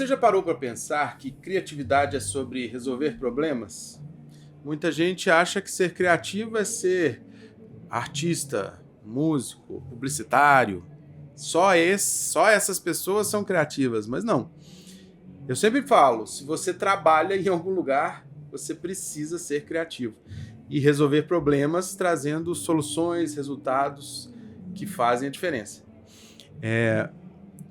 Você já parou para pensar que criatividade é sobre resolver problemas? Muita gente acha que ser criativo é ser artista, músico, publicitário. Só essas pessoas são criativas, mas não. Eu sempre falo, se você trabalha em algum lugar, você precisa ser criativo e resolver problemas trazendo soluções, resultados que fazem a diferença.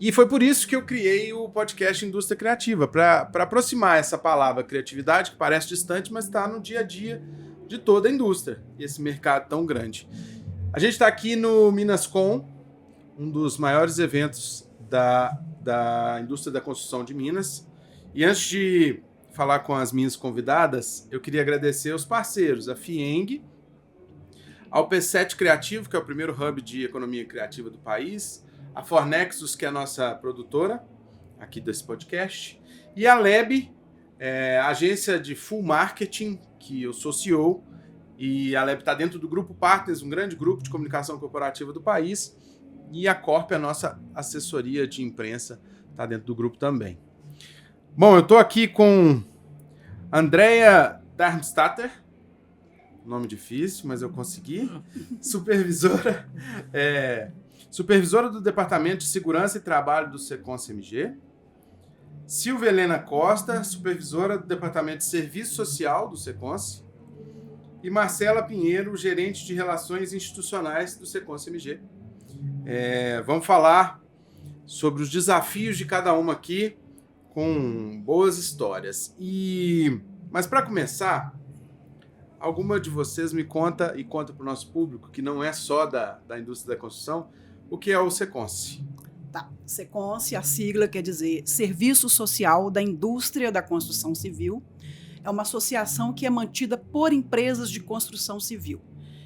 E foi por isso que eu criei o podcast Indústria Criativa, para aproximar essa palavra criatividade, que parece distante, mas está no dia a dia de toda a indústria, e esse mercado tão grande. A gente está aqui no Minascom, um dos maiores eventos da indústria da construção de Minas. E antes de falar com as minhas convidadas, eu queria agradecer aos parceiros, a FIENG, ao P7 Criativo, que é o primeiro hub de economia criativa do país, a Fornexus, que é a nossa produtora aqui desse podcast, e a Leb, a agência de full marketing, que eu sou CEO, e a Leb está dentro do Grupo Partners, um grande grupo de comunicação corporativa do país, e a Corp, a nossa assessoria de imprensa, está dentro do grupo também. Bom, eu estou aqui com Andrea Darmstatter, nome difícil, mas eu consegui, supervisora do Departamento de Segurança e Trabalho do Secons-MG, Silvia Helena Costa, supervisora do Departamento de Serviço Social do Secons, e Marcela Pinheiro, gerente de Relações Institucionais do Secons-MG. Vamos falar sobre os desafios de cada uma aqui, com boas histórias. Mas para começar, alguma de vocês me conta e conta para o nosso público, que não é só da indústria da construção, o que é o Secons? Tá. Secons, a sigla quer dizer Serviço Social da Indústria da Construção Civil. É uma associação que é mantida por empresas de construção civil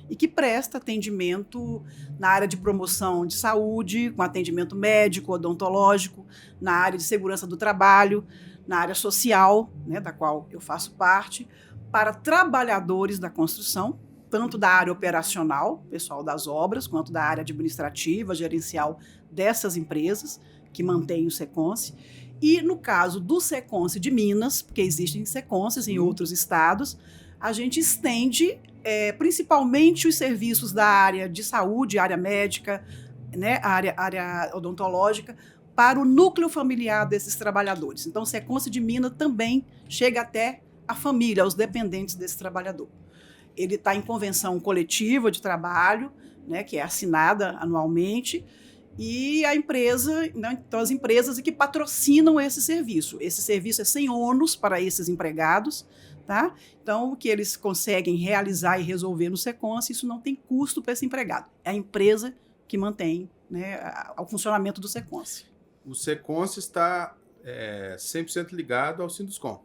e que presta atendimento na área de promoção de saúde, com atendimento médico, odontológico, na área de segurança do trabalho, na área social, né, da qual eu faço parte, para trabalhadores da construção, tanto da área operacional, pessoal das obras, quanto da área administrativa, gerencial dessas empresas que mantêm o Secons. E no caso do Secons de Minas, porque existem Secons em outros estados, a gente estende principalmente os serviços da área de saúde, área médica, né, área odontológica, para o núcleo familiar desses trabalhadores. Então, o Secons de Minas também chega até a família, aos dependentes desse trabalhador. Ele está em convenção coletiva de trabalho, né, que é assinada anualmente, e a empresa, né, então as empresas que patrocinam esse serviço. Esse serviço é sem ônus para esses empregados, tá? Então, o que eles conseguem realizar e resolver no Secons, isso não tem custo para esse empregado. É a empresa que mantém, né, o funcionamento do Secons. O Secons está 100% ligado ao Sinduscom.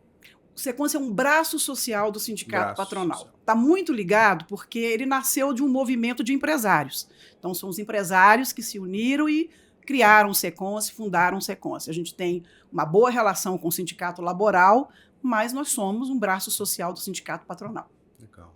O Secons é um braço social do sindicato patronal. Está muito ligado porque ele nasceu de um movimento de empresários. Então, são os empresários que se uniram e criaram o Secons, fundaram o Secons. A gente tem uma boa relação com o sindicato laboral, mas nós somos um braço social do sindicato patronal. Legal.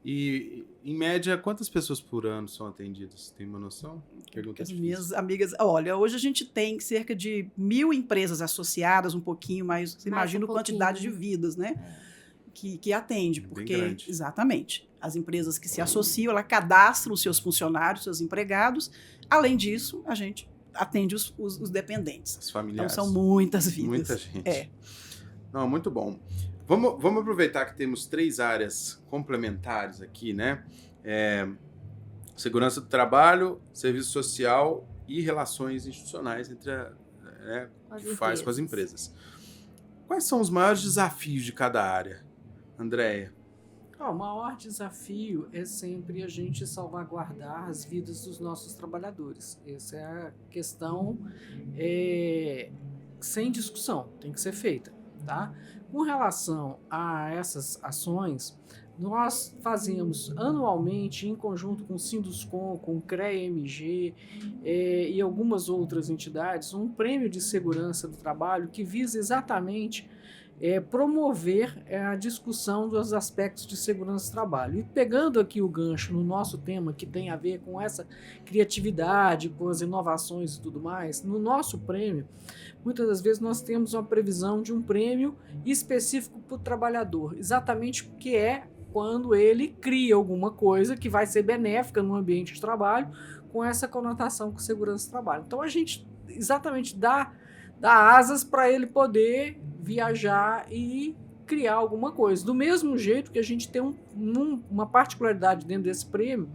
E, em média, quantas pessoas por ano são atendidas? Tem uma noção? Pergunta difícil. Minhas amigas... Olha, hoje a gente tem cerca de 1.000 empresas associadas, um pouquinho mais... Você imagina a quantidade de vidas, né? Que atende. Porque, bem grande. Exatamente. As empresas que se associam, ela cadastram os seus funcionários, seus empregados. Além disso, a gente atende os dependentes. As familiares. Então, são muitas vidas. Muita gente. Não, muito bom. Vamos aproveitar que temos 3 áreas complementares aqui, né? Segurança do trabalho, serviço social e relações institucionais que faz com as empresas. Quais são os maiores desafios de cada área, Andrea? O maior desafio é sempre a gente salvaguardar as vidas dos nossos trabalhadores. Essa é a questão sem discussão, tem que ser feita, tá? Com relação a essas ações, nós fazemos anualmente, em conjunto com o Sinduscom, com o CREA-MG e algumas outras entidades, um prêmio de segurança do trabalho que visa exatamente promover a discussão dos aspectos de segurança do trabalho. E pegando aqui o gancho no nosso tema, que tem a ver com essa criatividade, com as inovações e tudo mais, no nosso prêmio, muitas das vezes nós temos uma previsão de um prêmio específico para o trabalhador, exatamente porque é quando ele cria alguma coisa que vai ser benéfica no ambiente de trabalho, com essa conotação com segurança do trabalho. Então a gente exatamente dá asas para ele poder viajar e criar alguma coisa. Do mesmo jeito que a gente tem uma particularidade dentro desse prêmio,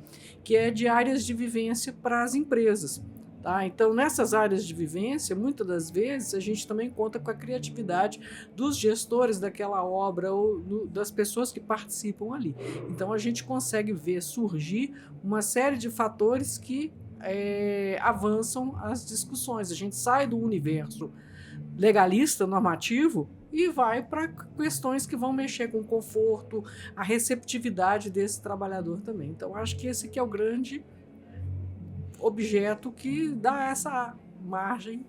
que é de áreas de vivência para as empresas. Tá? Então, nessas áreas de vivência, muitas das vezes, a gente também conta com a criatividade dos gestores daquela obra ou das pessoas que participam ali. Então, a gente consegue ver surgir uma série de fatores que avançam as discussões. A gente sai do universo legalista, normativo, e vai para questões que vão mexer com o conforto, a receptividade desse trabalhador também. Então, acho que esse aqui é o grande objeto que dá essa margem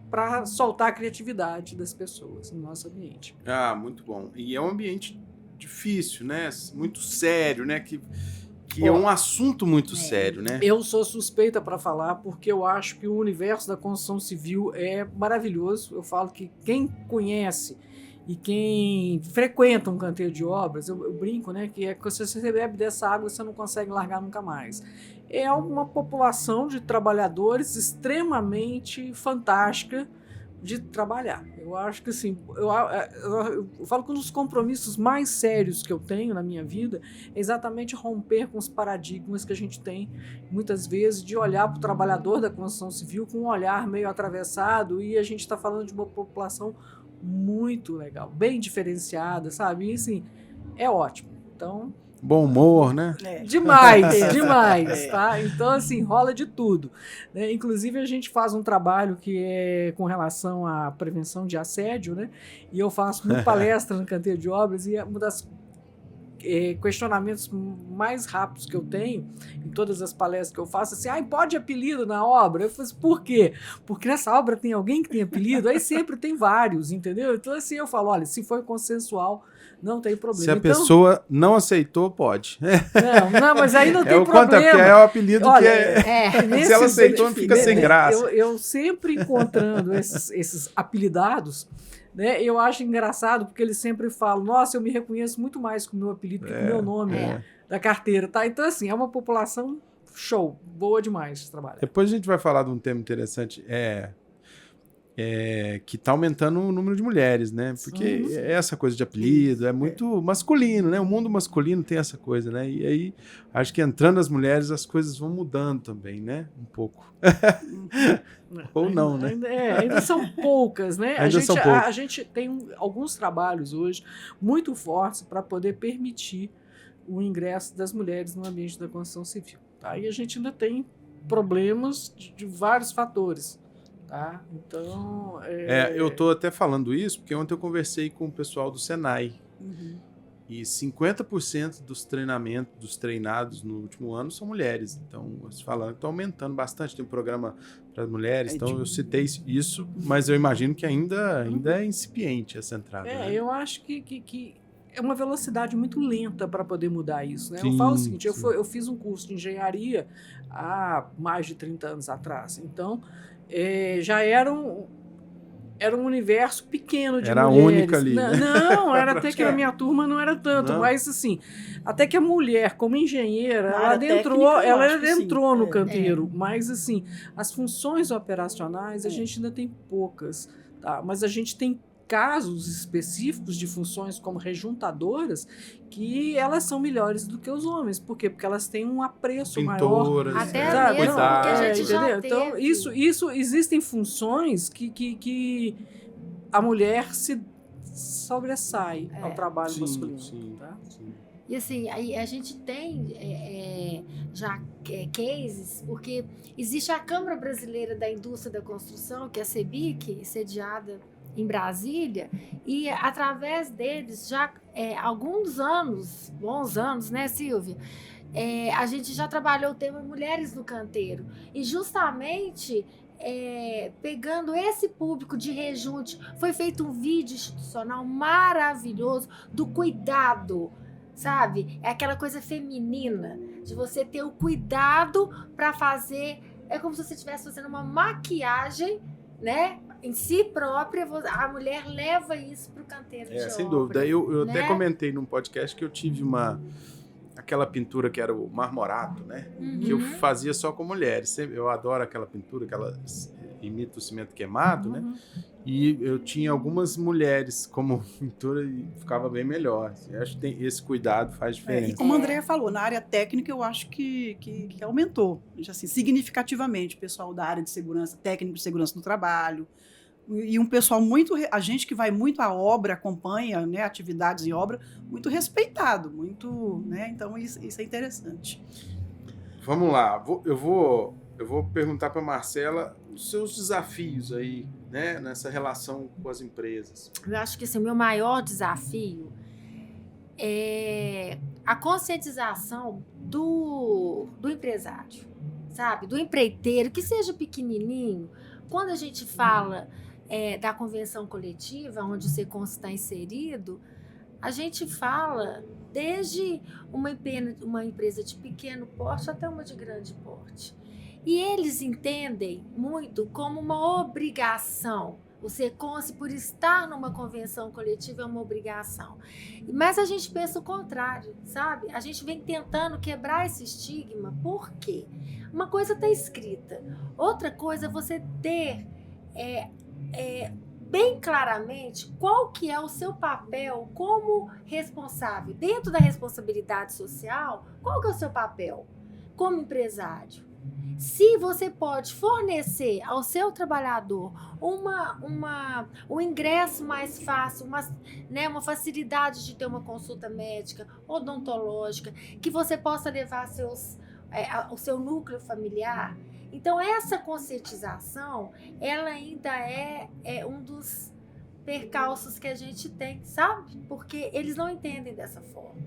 para soltar a criatividade das pessoas no nosso ambiente. Muito bom. E é um ambiente difícil, né? Muito sério, né? Que é um assunto muito sério, né? Eu sou suspeita para falar porque eu acho que o universo da construção civil é maravilhoso. Eu falo que quem conhece e quem frequenta um canteiro de obras, eu brinco, né? Que se você bebe dessa água, você não consegue largar nunca mais. É uma população de trabalhadores extremamente fantástica de trabalhar. Eu acho que assim, eu falo que um dos compromissos mais sérios que eu tenho na minha vida é exatamente romper com os paradigmas que a gente tem, muitas vezes, de olhar para o trabalhador da construção civil com um olhar meio atravessado, e a gente está falando de uma população muito legal, bem diferenciada, sabe? E assim, é ótimo. Então... Bom humor, né? Demais, tá? Então, assim, rola de tudo, né? Inclusive, a gente faz um trabalho que é com relação à prevenção de assédio, né? E eu faço muita palestra no canteiro de obras, e uma das questionamentos mais rápidos que eu tenho em todas as palestras que eu faço, assim, pode apelido na obra? Eu falo assim, por quê? Porque nessa obra tem alguém que tem apelido? Aí sempre tem vários, entendeu? Então, assim, eu falo, olha, se for consensual, não tem problema. Se a pessoa não aceitou, pode. Não, mas aí não tem problema. Porque é o apelido. Olha, se ela aceitou, não fica sem graça. Eu sempre encontrando esses apelidados, né, eu acho engraçado, porque eles sempre falam, nossa, eu me reconheço muito mais com o meu apelido que com o meu nome da carteira, tá? Então, assim, é uma população show, boa demais de trabalhar. Depois a gente vai falar de um tema interessante, que está aumentando o número de mulheres, né? Porque essa coisa de apelido é muito masculino, né? O mundo masculino tem essa coisa, né? E aí, acho que entrando as mulheres, as coisas vão mudando também, né? Um pouco. Ou não, né? Ainda são poucas, né? A gente tem alguns trabalhos hoje muito fortes para poder permitir o ingresso das mulheres no ambiente da construção civil. Tá? E a gente ainda tem problemas de vários fatores. Tá? Então, eu estou até falando isso porque ontem eu conversei com o pessoal do Senai. E 50% dos treinados no último ano são mulheres. Então, eles falaram que está aumentando bastante. Tem um programa para mulheres, então eu citei isso, mas eu imagino que ainda é incipiente essa entrada. Né? Eu acho que é uma velocidade muito lenta para poder mudar isso. Né? Eu falo o seguinte, eu fiz um curso de engenharia há mais de 30 anos atrás. Então, já era um universo pequeno de mulheres. Era a única ali. Não, era até que na minha turma não era tanto, mas assim, até que a mulher, como engenheira, ela adentrou no canteiro, mas assim, as funções operacionais a gente ainda tem poucas, tá? Mas a gente tem casos específicos de funções como rejuntadoras que elas são melhores do que os homens. Por quê? Porque elas têm um apreço maior. Até mesmo que a gente já teve. Então, isso existem funções que a mulher se sobressai ao trabalho masculino. Sim. E assim, aí a gente tem já cases, porque existe a Câmara Brasileira da Indústria da Construção, que é a CEBIC, sediada em Brasília, e através deles já alguns anos, bons anos, né, Silvia? A gente já trabalhou o tema Mulheres no Canteiro, e justamente pegando esse público de rejunte, foi feito um vídeo institucional maravilhoso do cuidado, sabe? É aquela coisa feminina, de você ter o cuidado para fazer, é como se você estivesse fazendo uma maquiagem, né? Em si própria, a mulher leva isso para o canteiro de obra. Sem dúvida. Eu né? até comentei num podcast que eu tive aquela pintura que era o marmorato, né? Que eu fazia só com mulheres. Eu adoro aquela pintura que ela imita o cimento queimado, né? E eu tinha algumas mulheres como pintura e ficava bem melhor. Eu acho que esse cuidado faz diferença. E como a Andrea falou, na área técnica eu acho que aumentou, assim, significativamente, o pessoal da área de segurança, técnico de segurança do trabalho, e um pessoal a gente que vai muito à obra, acompanha, né, atividades em obra, muito respeitado, muito, né, então isso é interessante. Vamos lá, eu vou perguntar para Marcela os seus desafios aí, né, nessa relação com as empresas. Eu acho que esse é o meu maior desafio, é a conscientização do empresário, sabe? Do empreiteiro, que seja pequenininho. Quando a gente fala da convenção coletiva, onde o SECONS está inserido, a gente fala desde uma empresa de pequeno porte até uma de grande porte. E eles entendem muito como uma obrigação. O SECONS, por estar numa convenção coletiva, é uma obrigação. Mas a gente pensa o contrário, sabe? A gente vem tentando quebrar esse estigma. Por quê? Uma coisa está escrita. Outra coisa é você ter bem claramente qual que é o seu papel como responsável. Dentro da responsabilidade social, qual que é o seu papel como empresário? Se você pode fornecer ao seu trabalhador um ingresso mais fácil, uma facilidade de ter uma consulta médica, odontológica, que você possa levar o seu núcleo familiar. Então, essa conscientização, ela ainda é um dos percalços que a gente tem, sabe? Porque eles não entendem dessa forma.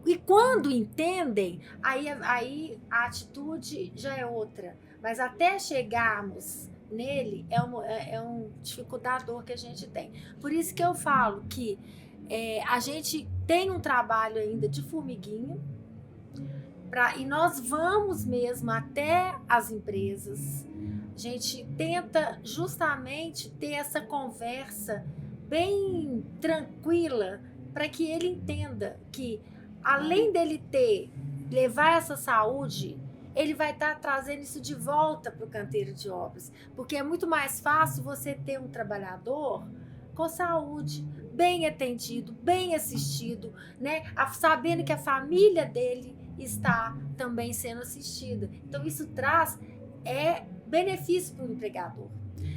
E quando entendem, aí a atitude já é outra. Mas até chegarmos nele, é um dificultador que a gente tem. Por isso que eu falo que a gente tem um trabalho ainda de formiguinha, e nós vamos mesmo até as empresas. A gente tenta justamente ter essa conversa bem tranquila para que ele entenda que, além dele levar essa saúde, ele vai estar trazendo isso de volta para o canteiro de obras. Porque é muito mais fácil você ter um trabalhador com saúde, bem atendido, bem assistido, né? Sabendo que a família dele está também sendo assistida. Então, isso traz benefício para o empregador.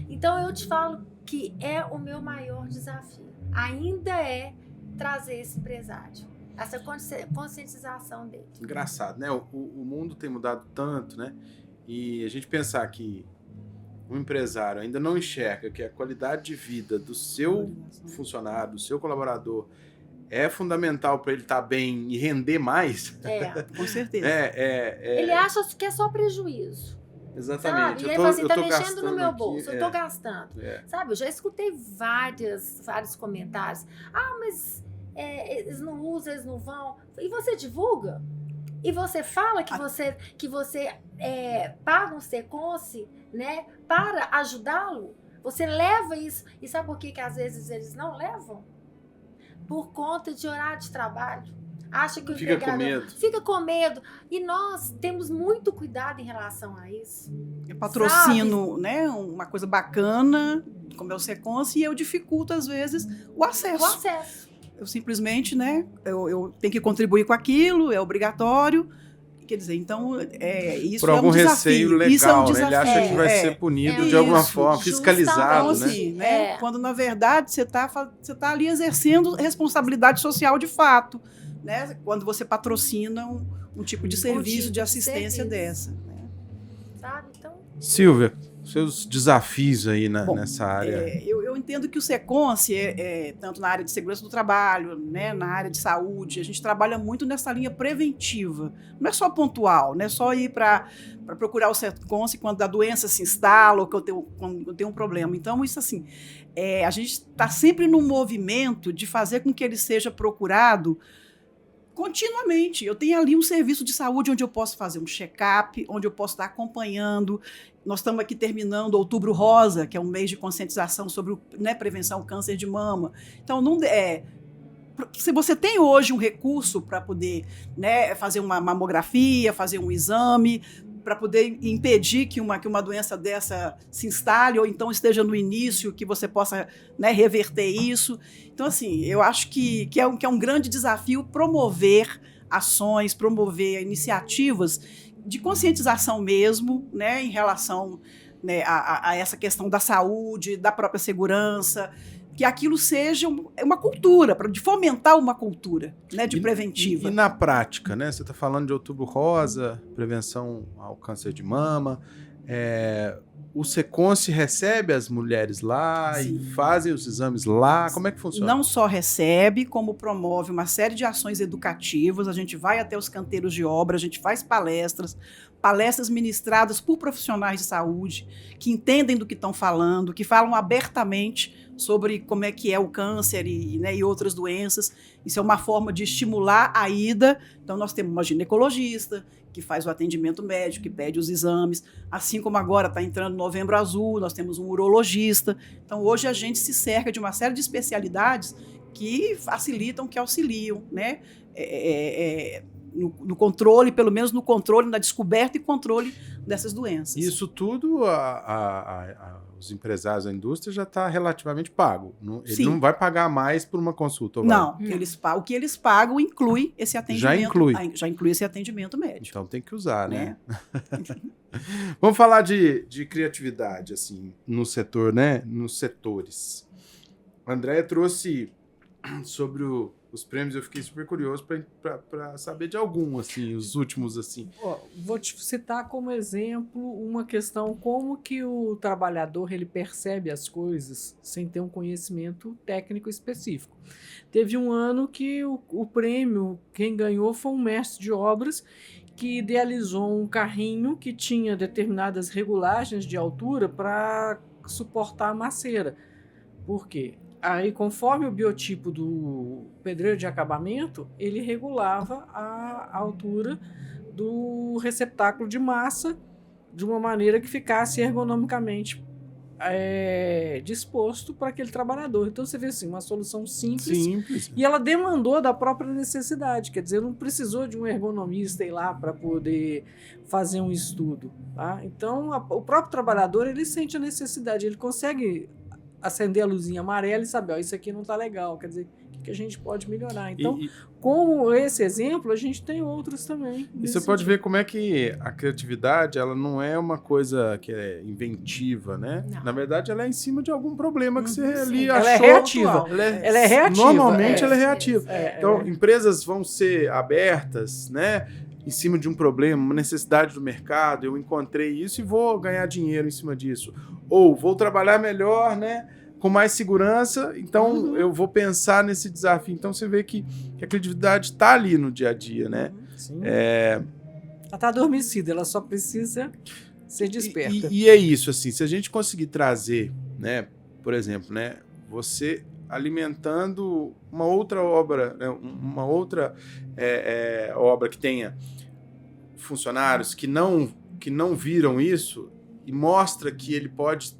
Então, eu te falo que é o meu maior desafio. Ainda é trazer esse empresário, essa conscientização dele. Engraçado, né? O mundo tem mudado tanto, né? E a gente pensar que um empresário ainda não enxerga que a qualidade de vida do seu funcionário, do seu colaborador, é fundamental para ele estar bem e render mais. Com certeza. Ele acha que é só prejuízo. Exatamente. Sabe? E ele fala assim, tá mexendo no meu bolso, eu tô gastando. Sabe, eu já escutei vários comentários. Mas eles não usam, eles não vão. E você divulga? E você fala que você paga um SECONS, né, para ajudá-lo? Você leva isso. E sabe por que às vezes eles não levam? Por conta de horário de trabalho. Acha que o empregador fica com medo. E nós temos muito cuidado em relação a isso. Eu patrocino, né, uma coisa bacana, como é o SECONS, e eu dificulto, às vezes, o acesso. Eu simplesmente, né, eu tenho que contribuir com aquilo, é obrigatório. Quer dizer, então, isso por algum receio legal, isso é um desafio. Né? Ele acha que vai ser punido de alguma forma, fiscalizado, então, assim, né? Quando, na verdade, você tá ali exercendo responsabilidade social de fato, né? Quando você patrocina um tipo de serviço, de assistência dessa. Né? Sabe? Então... Silvia, seus desafios aí nessa área. entendo que o SECONS, tanto na área de segurança do trabalho, né, na área de saúde, a gente trabalha muito nessa linha preventiva. Não é só pontual, não é só ir para procurar o SECONS quando a doença se instala ou quando eu tenho um problema. Então, isso assim, a gente está sempre no movimento de fazer com que ele seja procurado continuamente. Eu tenho ali um serviço de saúde onde eu posso fazer um check-up, onde eu posso estar acompanhando. Nós estamos aqui terminando o Outubro Rosa, que é um mês de conscientização sobre prevenção ao câncer de mama. Então, se você tem hoje um recurso para poder, né, fazer uma mamografia, fazer um exame, para poder impedir que uma doença dessa se instale ou então esteja no início, que você possa, né, reverter isso. Então, assim, eu acho que é um grande desafio promover ações, promover iniciativas de conscientização mesmo, né, em relação, né, a essa questão da saúde, da própria segurança, que aquilo seja uma cultura, de fomentar uma cultura, né, de preventiva. E na prática, né? Você está falando de Outubro Rosa, prevenção ao câncer de mama. O SECONS recebe as mulheres lá Sim. e fazem os exames lá? Como é que funciona? Não só recebe, como promove uma série de ações educativas. A gente vai até os canteiros de obra, a gente faz palestras ministradas por profissionais de saúde que entendem do que estão falando, que falam abertamente sobre como é que é o câncer e outras doenças. Isso é uma forma de estimular a ida. Então, nós temos uma ginecologista que faz o atendimento médico, que pede os exames, assim como agora está entrando Novembro Azul, nós temos um urologista. Então, hoje a gente se cerca de uma série de especialidades que facilitam, que auxiliam, né? No controle, pelo menos no controle, na descoberta e controle dessas doenças. Isso tudo, os empresários da indústria já está relativamente pago. Ele não vai pagar mais por uma consulta? Não, o que eles pagam inclui esse atendimento. Já inclui esse atendimento médico. Então tem que usar, né? Vamos falar de criatividade, assim, no setor, né? Nos setores. A Andréia trouxe sobre os prêmios, eu fiquei super curioso para saber de algum, assim, os últimos, assim. Vou te citar como exemplo uma questão, como que o trabalhador ele percebe as coisas sem ter um conhecimento técnico específico. Teve um ano que o prêmio, quem ganhou foi um mestre de obras que idealizou um carrinho que tinha determinadas regulagens de altura para suportar a maceira. Por quê? Aí, conforme o biotipo do pedreiro de acabamento, ele regulava a altura do receptáculo de massa de uma maneira que ficasse ergonomicamente disposto para aquele trabalhador. Então, você vê assim, uma solução simples. E ela demandou da própria necessidade, quer dizer, não precisou de um ergonomista ir lá para poder fazer um estudo. Tá? Então, o próprio trabalhador, ele sente a necessidade, ele consegue acender a luzinha amarela e saber, isso aqui não está legal, quer dizer, o que a gente pode melhorar. Então, como esse exemplo, a gente tem outros também. E você pode ver como é que a criatividade, ela não é uma coisa que é inventiva, né? Não. Na verdade, ela é em cima de algum problema que você ali ela achou. É reativa. Ela é reativa. Normalmente ela é reativa. Então, empresas vão ser abertas, né? Em cima de um problema, uma necessidade do mercado, eu encontrei isso e vou ganhar dinheiro em cima disso. Ou vou trabalhar melhor, né? Com mais segurança, então eu vou pensar nesse desafio. Então você vê que a criatividade está ali no dia a dia, né? Sim. Ela está adormecida, ela só precisa ser desperta. E é isso, assim, se a gente conseguir trazer, né? Por exemplo, né? Você alimentando uma outra obra, né, uma outra obra que tenha funcionários que não viram isso e mostra que ele pode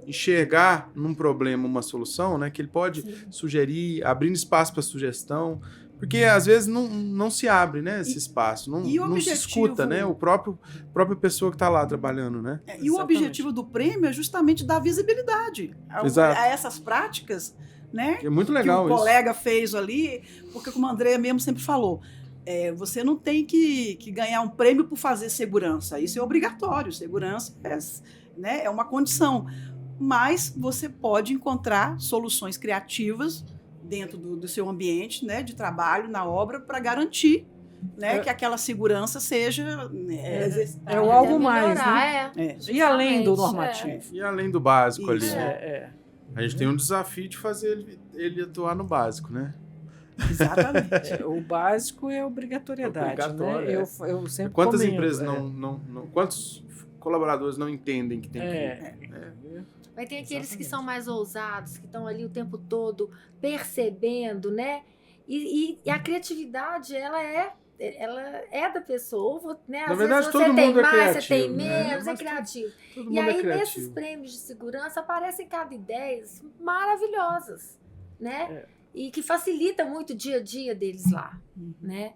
enxergar num problema uma solução, né, que ele pode sugerir, abrindo espaço para sugestão, porque às vezes não se abre, né, esse espaço, não se escuta, né, a própria pessoa que está lá trabalhando, né. E o objetivo do prêmio é justamente dar visibilidade a essas práticas, né, é muito legal que o colega fez ali, porque como a Andréia mesmo sempre falou, você não tem que ganhar um prêmio por fazer segurança, isso é obrigatório, segurança é uma condição, mas você pode encontrar soluções criativas dentro do seu ambiente, né, de trabalho, na obra, para garantir, né, que aquela segurança seja algo mais, melhorar, né? E além do normativo. E além do básico isso. ali. A gente tem um desafio de fazer ele atuar no básico, né? Exatamente. O básico é obrigatoriedade, Obrigatório, né? é. Eu sempre Quantas comento, empresas quantos colaboradores não entendem que tem que... Vai ter aqueles que Exatamente. são mais ousados, que estão ali o tempo todo percebendo, né? E a criatividade, ela é da pessoa, né? Na Às verdade, vezes todo você tem mundo é mais, você tem criativo, né? menos, é Mas criativo. Todo E mundo é aí, criativo. nesses prêmios de segurança, aparecem cada ideias maravilhosas, né? E que facilita muito o dia a dia deles lá, né?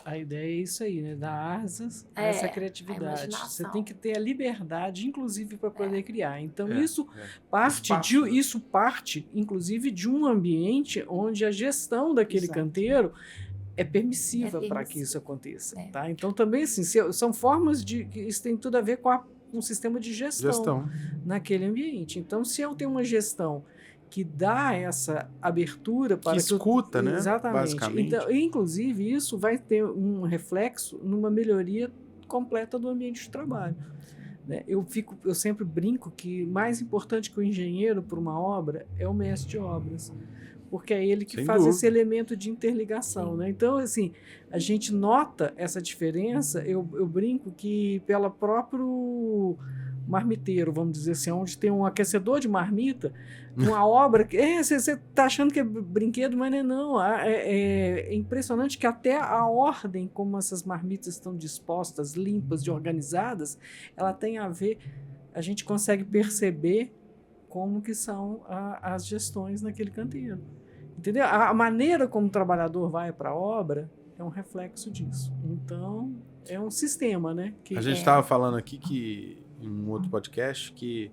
A ideia é isso aí, né? Dar asas a É, essa a criatividade. imaginação. Você tem que ter a liberdade, inclusive, para poder criar. Então, isso Espaço, né? isso parte, inclusive, de um ambiente onde a gestão daquele Exato. canteiro é permissiva É para que permissiva. isso aconteça. É. Tá? Então, também, assim, são formas de... Isso tem tudo a ver com um sistema de gestão naquele ambiente. Então, se eu tenho uma gestão que dá essa abertura para Que escuta, né? Exatamente. Basicamente. Então, inclusive, isso vai ter um reflexo numa melhoria completa do ambiente de trabalho. Né? Eu sempre brinco que mais importante que o engenheiro para uma obra é o mestre de obras. Porque é ele que Sem faz dúvida. esse elemento de interligação. Né? Então, assim, a gente nota essa diferença. Eu brinco que pelo próprio marmiteiro, vamos dizer assim, onde tem um aquecedor de marmita, uma obra que você está achando que é brinquedo, mas não é. É impressionante que até a ordem como essas marmitas estão dispostas, limpas e organizadas, ela tem a ver, a gente consegue perceber como que são as gestões naquele canteiro. Entendeu? A maneira como o trabalhador vai para a obra é um reflexo disso. Então, é um sistema, né? A gente estava falando aqui em um outro podcast que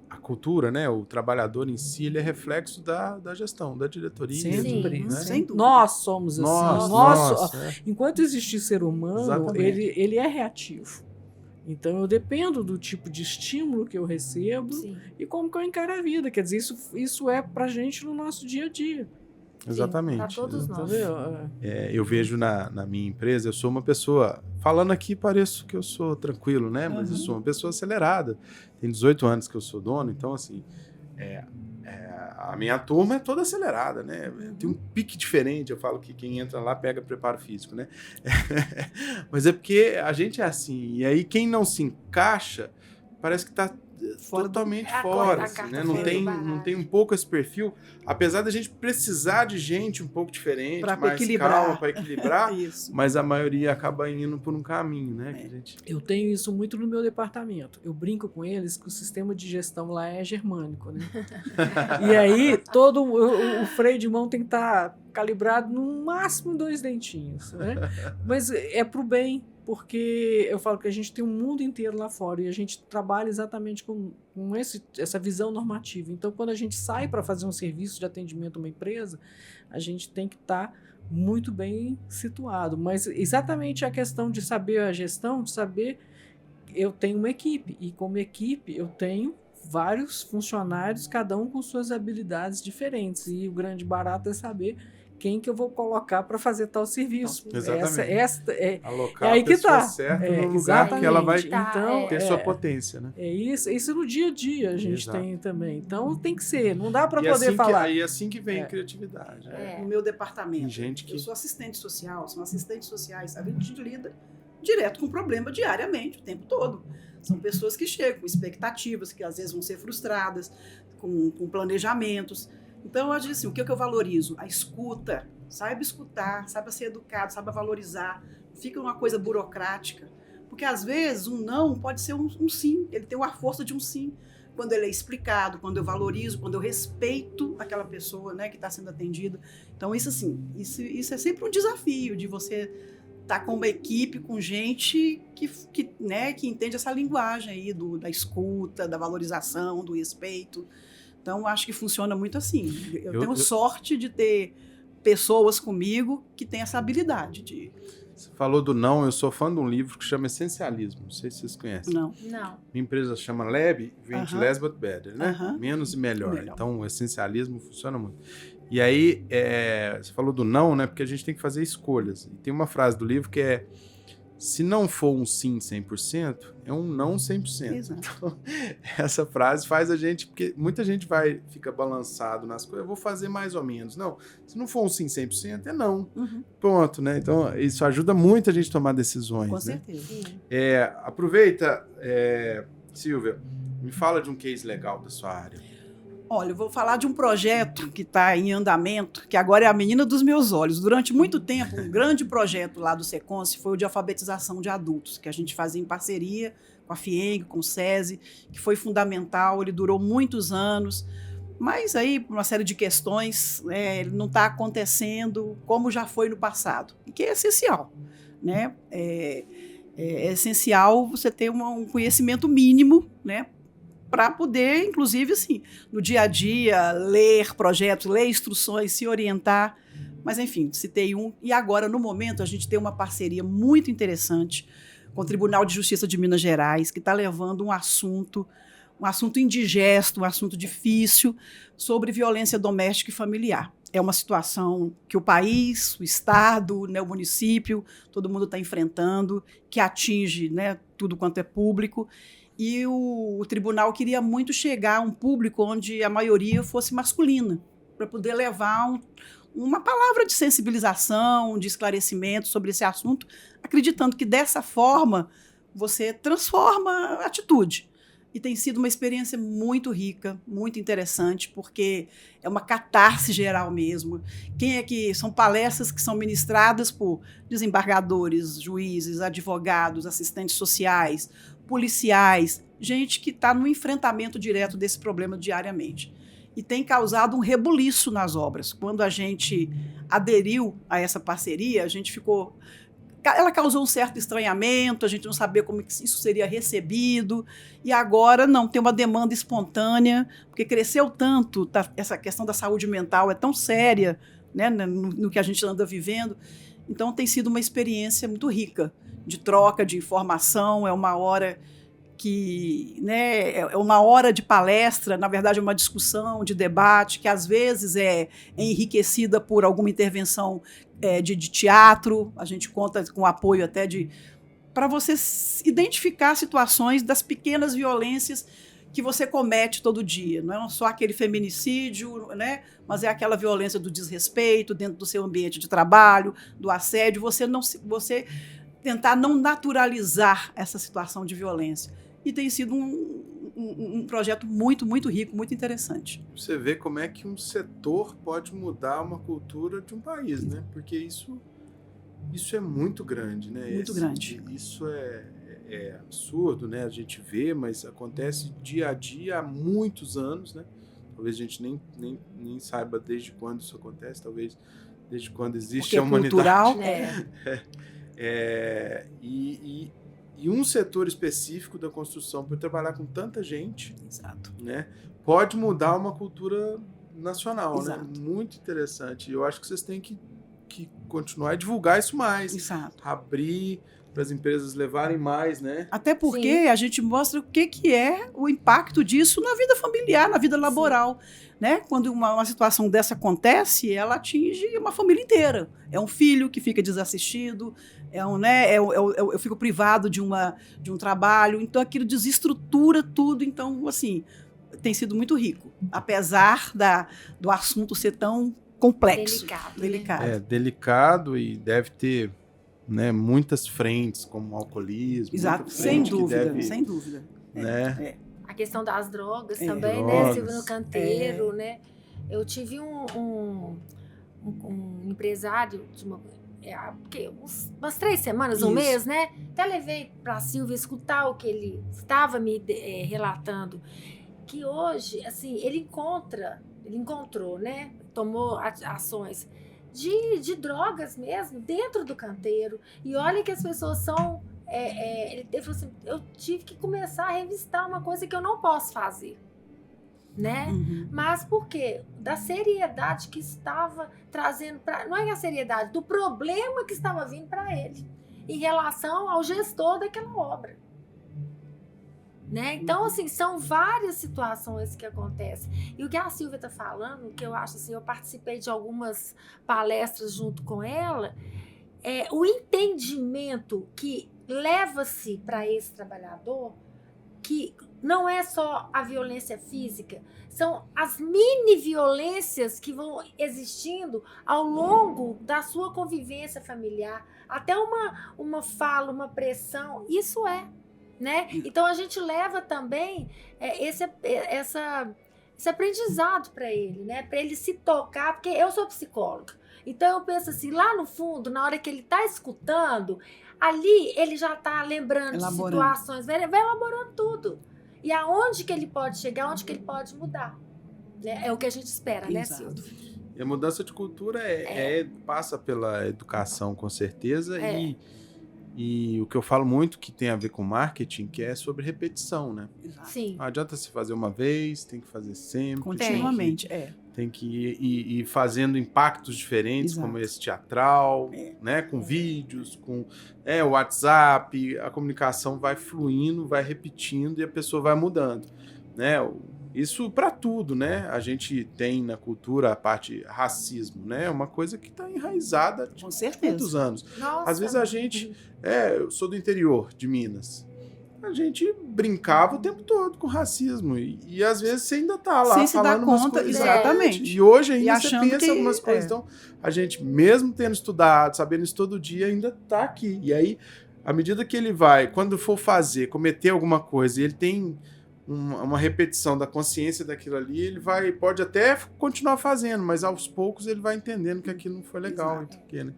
a cultura, né, o trabalhador em si, ele é reflexo da gestão, da diretoria. Sempre, né? Sem dúvida. Nós somos assim. Nossa, Enquanto existir ser humano, Exatamente. ele é reativo. Então eu dependo do tipo de estímulo que eu recebo Sim. e como que eu encaro a vida. Quer dizer, isso é pra gente no nosso dia a dia. Exatamente. Para todos nós. Entendeu? Eu vejo na minha empresa, eu sou uma pessoa, falando aqui pareço que eu sou tranquilo, né? Mas eu sou uma pessoa acelerada. Tem 18 anos que eu sou dono, então assim, a minha turma é toda acelerada, né? Tem um pique diferente, eu falo que quem entra lá pega preparo físico, né? Mas é porque a gente é assim, e aí quem não se encaixa, parece que está totalmente fora, assim, né? Não tem um pouco esse perfil, apesar da gente precisar de gente um pouco diferente, Pra mais equilibrar. calma, para equilibrar, Isso. mas a maioria acaba indo por um caminho, né? Que a gente... Eu tenho isso muito no meu departamento. Eu brinco com eles que o sistema de gestão lá é germânico, né? E aí, todo o freio de mão tem que estar calibrado no máximo 2 dentinhos, né? Mas é pro bem, porque eu falo que a gente tem um mundo inteiro lá fora e a gente trabalha exatamente com essa visão normativa. Então, quando a gente sai para fazer um serviço de atendimento a uma empresa, a gente tem que estar muito bem situado. Mas exatamente a questão de saber a gestão, de saber, eu tenho uma equipe e como equipe eu tenho vários funcionários, cada um com suas habilidades diferentes, e o grande barato é saber quem que eu vou colocar para fazer tal serviço. Exatamente. Alocar é aí a que pessoa tá. certa no lugar que ela vai Então, ter sua potência, né? É isso no dia a dia a gente Exato. tem também. Então tem que ser, não dá para E poder assim falar. E assim que vem a criatividade. No meu departamento, Tem gente que... eu sou assistente social, são assistentes sociais, a gente lida direto com o problema diariamente, o tempo todo. São pessoas que chegam com expectativas, que às vezes vão ser frustradas, com planejamentos. Então, eu digo assim, o que eu valorizo? A escuta. Saiba escutar, saiba ser educado, saiba valorizar. Não fica uma coisa burocrática. Porque, às vezes, um não pode ser um sim. Ele tem a força de um sim. Quando ele é explicado, quando eu valorizo, quando eu respeito aquela pessoa, né, que está sendo atendida. Então, isso assim, isso é sempre um desafio de você estar com uma equipe, com gente que entende essa linguagem aí da escuta, da valorização, do respeito. Então, acho que funciona muito assim. Eu tenho sorte de ter pessoas comigo que têm essa habilidade de... Você falou do não, eu sou fã de um livro que chama Essencialismo. Não sei se vocês conhecem. Não. Minha empresa chama Lab, vem de Less But Better, né? Menos e melhor. Melhor. Então, o essencialismo funciona muito. E aí, você falou do não, né? Porque a gente tem que fazer escolhas. E tem uma frase do livro que é: se não for um sim 100%, é um não 100%. Exato. Então, essa frase faz a gente, porque muita gente fica balançado nas coisas, eu vou fazer mais ou menos. Não, se não for um sim 100%, é não. Uhum. Pronto, né? Então, isso ajuda muito a gente a tomar decisões, Com né? certeza. Sim. Aproveita, Silvia, me fala de um case legal da sua área. Olha, eu vou falar de um projeto que está em andamento, que agora é a menina dos meus olhos. Durante muito tempo, um grande projeto lá do Seconce foi o de alfabetização de adultos, que a gente fazia em parceria com a FIENG, com o SESI, que foi fundamental, ele durou muitos anos, mas aí, por uma série de questões, ele não está acontecendo como já foi no passado, e que é essencial, né? É essencial você ter um conhecimento mínimo, né? Para poder, inclusive, assim, no dia a dia, ler projetos, ler instruções, se orientar. Mas, enfim, citei um. E agora, no momento, a gente tem uma parceria muito interessante com o Tribunal de Justiça de Minas Gerais, que está levando um assunto indigesto, um assunto difícil, sobre violência doméstica e familiar. É uma situação que o país, o Estado, né, o município, todo mundo está enfrentando, que atinge, né, tudo quanto é público. E o tribunal queria muito chegar a um público onde a maioria fosse masculina, para poder levar uma palavra de sensibilização, de esclarecimento sobre esse assunto, acreditando que dessa forma você transforma a atitude. E tem sido uma experiência muito rica, muito interessante, porque é uma catarse geral mesmo. São palestras que são ministradas por desembargadores, juízes, advogados, assistentes sociais, policiais, gente que está no enfrentamento direto desse problema diariamente. E tem causado um rebuliço nas obras. Quando a gente aderiu a essa parceria, ela causou um certo estranhamento, a gente não sabia como isso seria recebido, e agora não, tem uma demanda espontânea, porque cresceu tanto, essa questão da saúde mental é tão séria, né, no que a gente anda vivendo. Então tem sido uma experiência muito rica, de troca, de informação, é uma hora é uma hora de palestra, na verdade é uma discussão, de debate, que às vezes é enriquecida por alguma intervenção de teatro, a gente conta com o apoio até para você identificar situações das pequenas violências que você comete todo dia. Não é só aquele feminicídio, né? Mas é aquela violência do desrespeito dentro do seu ambiente de trabalho, do assédio, você tentar não naturalizar essa situação de violência. E tem sido um projeto muito, muito rico, muito interessante. Você vê como é que um setor pode mudar uma cultura de um país, né? Porque isso é muito grande, né? Muito grande. Isso é absurdo, né? A gente vê, mas acontece dia a dia há muitos anos, né? Talvez a gente nem saiba desde quando isso acontece, talvez desde quando existe porque a humanidade. Cultural, E um setor específico da construção, por trabalhar com tanta gente, exato, né, pode mudar uma cultura nacional, exato, né? Muito interessante. Eu acho que vocês têm que continuar a divulgar isso mais. Exato. Abrir para as empresas levarem mais, né? Até porque a gente mostra o que é o impacto disso na vida familiar, na vida laboral. Né? Quando uma situação dessa acontece, ela atinge uma família inteira. É um filho que fica desassistido, eu fico privado de um trabalho, então aquilo desestrutura tudo. Então, assim, tem sido muito rico, apesar do assunto ser tão complexo. Delicado. É delicado e deve ter, né, muitas frentes, como o alcoolismo. Exato, sem dúvida. Né? A questão das drogas também, drogas. né? Silvio no canteiro, né? Eu tive um empresário de umas 3 semanas, um mês, né? Até levei para a Silvia escutar o que ele estava me relatando. Que hoje, assim, ele encontrou, né? Tomou ações de drogas mesmo dentro do canteiro. E olha que as pessoas são... ele falou assim, eu tive que começar a revistar uma coisa que eu não posso fazer, né? Uhum. Mas por quê? Da seriedade que estava trazendo não é a seriedade, do problema que estava vindo para ele em relação ao gestor daquela obra, né? Então, assim, são várias situações que acontecem. E o que a Silvia está falando, que eu acho assim, eu participei de algumas palestras junto com ela, o entendimento que leva-se para esse trabalhador que não é só a violência física, são as mini violências que vão existindo ao longo da sua convivência familiar, até uma fala, uma pressão, isso né? Então a gente leva também esse aprendizado para ele, né? Para ele se tocar, porque eu sou psicóloga. Então eu penso assim, lá no fundo, na hora que ele está escutando, ali ele já está lembrando de situações, vai elaborando tudo. E aonde que ele pode chegar, onde que ele pode mudar. Né? É o que a gente espera, né, Silvio? E a mudança de cultura passa pela educação, com certeza, e o que eu falo muito que tem a ver com marketing, que é sobre repetição, né? Sim. Não adianta se fazer uma vez, tem que fazer sempre. Continuamente, Tem que ir fazendo impactos diferentes, como esse teatral, né? Com vídeos, com o WhatsApp, a comunicação vai fluindo, vai repetindo e a pessoa vai mudando, né? Isso para tudo, né? A gente tem na cultura a parte racismo, né? É uma coisa que está enraizada com certeza. Muitos anos. Nossa. Às vezes a gente... eu sou do interior de Minas. A gente brincava o tempo todo com racismo. E às vezes você ainda tá lá sem se dar conta, exatamente. E hoje ainda você pensa que, algumas coisas. Então, a gente, mesmo tendo estudado, sabendo isso todo dia, ainda tá aqui. E aí, à medida que ele vai, quando for cometer alguma coisa, e ele tem uma repetição da consciência daquilo ali, ele pode até continuar fazendo, mas aos poucos ele vai entendendo que aquilo não foi legal. Né?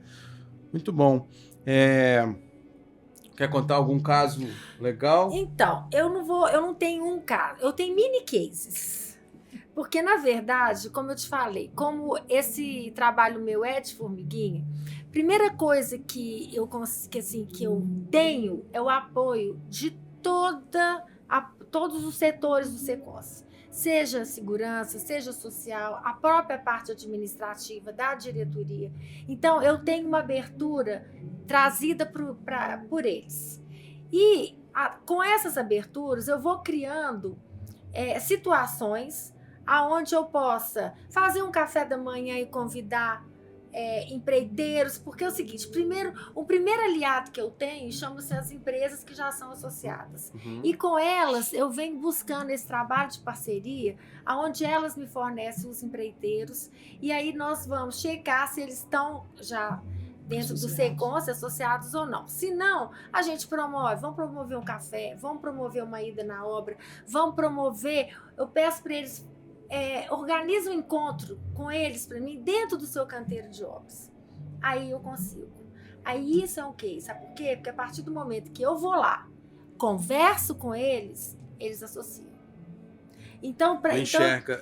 Muito bom. Quer contar algum caso legal? Então, eu não tenho um caso, eu tenho mini cases. Porque, na verdade, como eu te falei, como esse trabalho meu é de formiguinha, primeira coisa que eu tenho é o apoio de todos os setores do SECONS. Seja segurança, seja social, a própria parte administrativa da diretoria. Então, eu tenho uma abertura trazida por eles. E com essas aberturas, eu vou criando situações onde eu possa fazer um café da manhã e convidar empreiteiros, porque é o seguinte, o primeiro aliado que eu tenho chama-se as empresas que já são associadas. E com elas eu venho buscando esse trabalho de parceria, onde elas me fornecem os empreiteiros, e aí nós vamos checar se eles estão já dentro do SECONS associados ou não. Se não, a gente vamos promover um café, vamos promover uma ida na obra, eu peço para eles organiza um encontro com eles para mim dentro do seu canteiro de obras. Aí eu consigo. Aí isso é um case. Sabe por quê? Porque a partir do momento que eu vou lá, converso com eles, eles associam. Então,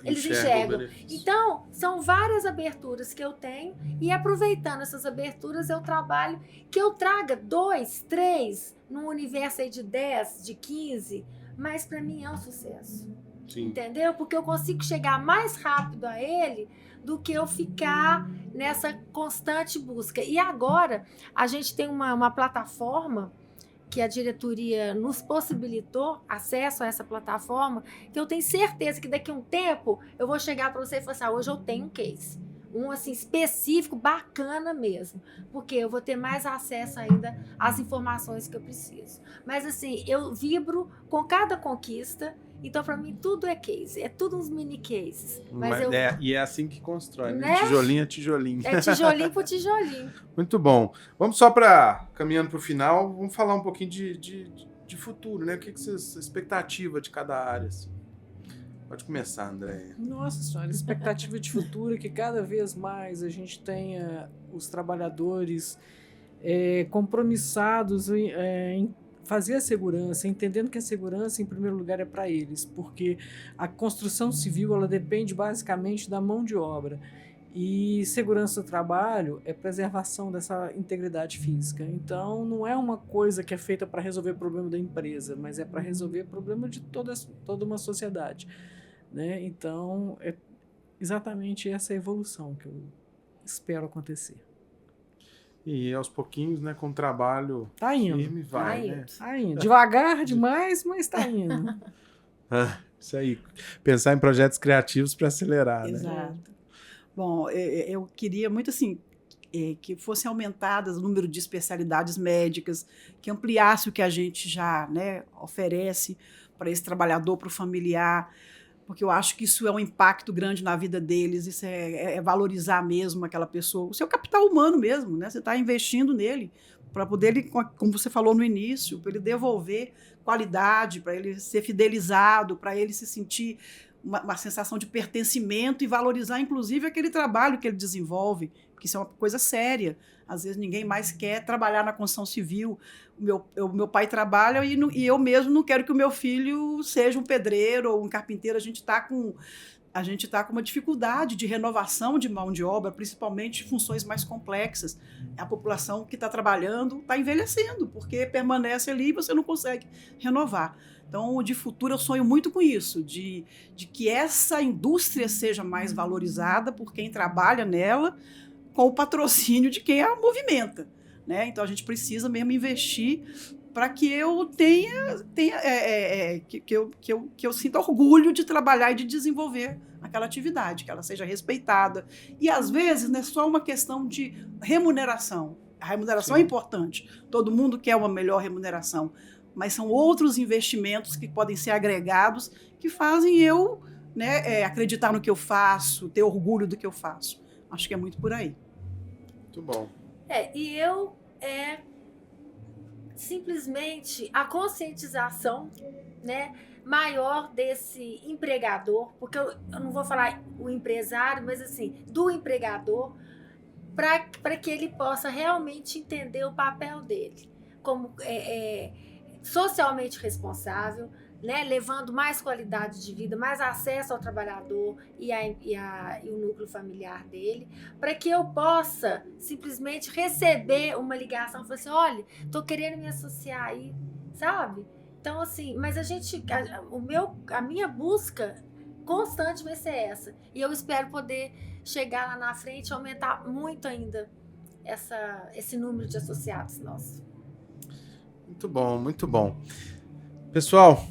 eles enxergam. Então, são várias aberturas que eu tenho e aproveitando essas aberturas, eu trabalho que eu traga 2, 3 num universo aí de 10, de 15, mas para mim é um sucesso. Sim. Entendeu? Porque eu consigo chegar mais rápido a ele do que eu ficar nessa constante busca. E agora, a gente tem uma plataforma que a diretoria nos possibilitou acesso a essa plataforma, que eu tenho certeza que daqui a um tempo eu vou chegar para você e falar assim, hoje eu tenho um case. Um assim específico, bacana mesmo, porque eu vou ter mais acesso ainda às informações que eu preciso. Mas assim, eu vibro com cada conquista. Então, para mim, tudo é case. É tudo uns mini cases. E é assim que constrói, né? Tijolinho a tijolinho. É tijolinho por tijolinho. Muito bom. Vamos só caminhando para o final, vamos falar um pouquinho de futuro, né? O que vocês, expectativa de cada área, assim. Pode começar, Andréia. Nossa senhora, expectativa de futuro é que cada vez mais a gente tenha os trabalhadores compromissados em fazer a segurança, entendendo que a segurança, em primeiro lugar, é para eles, porque a construção civil ela depende basicamente da mão de obra. E segurança do trabalho é preservação dessa integridade física. Então, não é uma coisa que é feita para resolver o problema da empresa, mas é para resolver o problema de toda uma sociedade. Né? Então, é exatamente essa evolução que eu espero acontecer. E aos pouquinhos, né, com o trabalho firme, vai, né? Tá indo. Devagar demais, mas tá indo. Isso aí. Pensar em projetos criativos para acelerar, Exato. né? Bom, eu queria muito, assim, que fossem aumentadas o número de especialidades médicas, que ampliasse o que a gente já, né, oferece para esse trabalhador, para o familiar, porque eu acho que isso é um impacto grande na vida deles, isso é valorizar mesmo aquela pessoa, o seu capital humano mesmo, né? Você está investindo nele para poder, ele, como você falou no início, para ele devolver qualidade, para ele ser fidelizado, para ele se sentir uma sensação de pertencimento e valorizar, inclusive, aquele trabalho que ele desenvolve, porque isso é uma coisa séria. Às vezes ninguém mais quer trabalhar na construção civil. O meu pai trabalha e eu mesmo não quero que o meu filho seja um pedreiro ou um carpinteiro. A gente está com uma dificuldade de renovação de mão de obra, principalmente funções mais complexas. A população que está trabalhando está envelhecendo, porque permanece ali e você não consegue renovar. Então, de futuro, eu sonho muito com isso, de que essa indústria seja mais valorizada por quem trabalha nela, com o patrocínio de quem a movimenta, né? Então, a gente precisa mesmo investir para que eu que eu sinta orgulho de trabalhar e de desenvolver aquela atividade, que ela seja respeitada. E, às vezes, não é só uma questão de remuneração. A remuneração é importante. Todo mundo quer uma melhor remuneração. Mas são outros investimentos que podem ser agregados que fazem eu, né, acreditar no que eu faço, ter orgulho do que eu faço. Acho que é muito por aí. Muito bom. E eu simplesmente a conscientização, né, maior desse empregador, porque eu não vou falar o empresário, mas assim, do empregador, para que ele possa realmente entender o papel dele como socialmente responsável, né, levando mais qualidade de vida, mais acesso ao trabalhador e o núcleo familiar dele, para que eu possa simplesmente receber uma ligação e falar assim, olha, estou querendo me associar aí, sabe? Então, assim, mas a minha busca constante vai ser essa. E eu espero poder chegar lá na frente e aumentar muito ainda esse número de associados nossos. Muito bom, muito bom. Pessoal,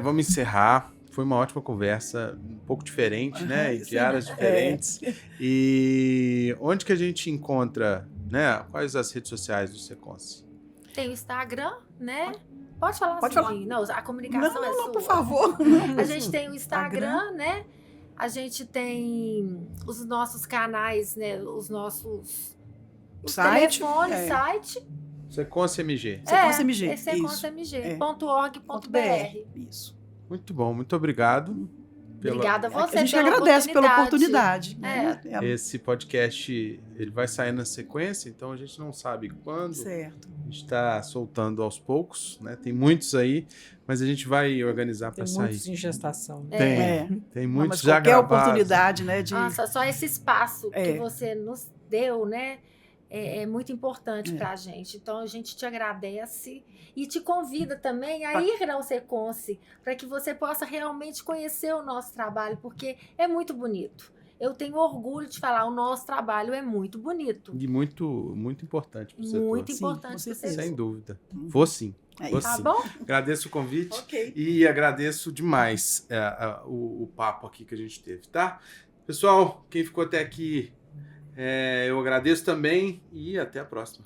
vamos encerrar. Foi uma ótima conversa, um pouco diferente, né? E de áreas diferentes. E onde que a gente encontra, né? Quais as redes sociais do Seconce? Tem o Instagram, né? Pode falar. Não, a comunicação não, é sua. Por favor. A gente tem o Instagram, né? A gente tem os nossos canais, né? Os nossos telefones, site. Seconce MG. Seconce MG. seconcemg.org.br. Isso. Muito bom, muito obrigado. Obrigada a você. A gente agradece pela oportunidade. Esse podcast ele vai sair na sequência, então a gente não sabe quando. Certo. A gente está soltando aos poucos, né? Tem muitos aí, mas a gente vai organizar para sair. Tem muitos em gestação. Tem muitos mas já qualquer gravados. Oportunidade, né? Nossa, só esse espaço que você nos deu, né? É muito importante para a gente. Então, a gente te agradece e te convida também a ir ao Seconce para que você possa realmente conhecer o nosso trabalho, porque é muito bonito. Eu tenho orgulho de falar, o nosso trabalho é muito bonito. E muito, muito importante para o setor. Muito importante para o setor. Sem dúvida. Vou sim. Tá bom? Agradeço o convite. Okay. E agradeço demais o papo aqui que a gente teve, tá? Pessoal, quem ficou até aqui, eu agradeço também e até a próxima.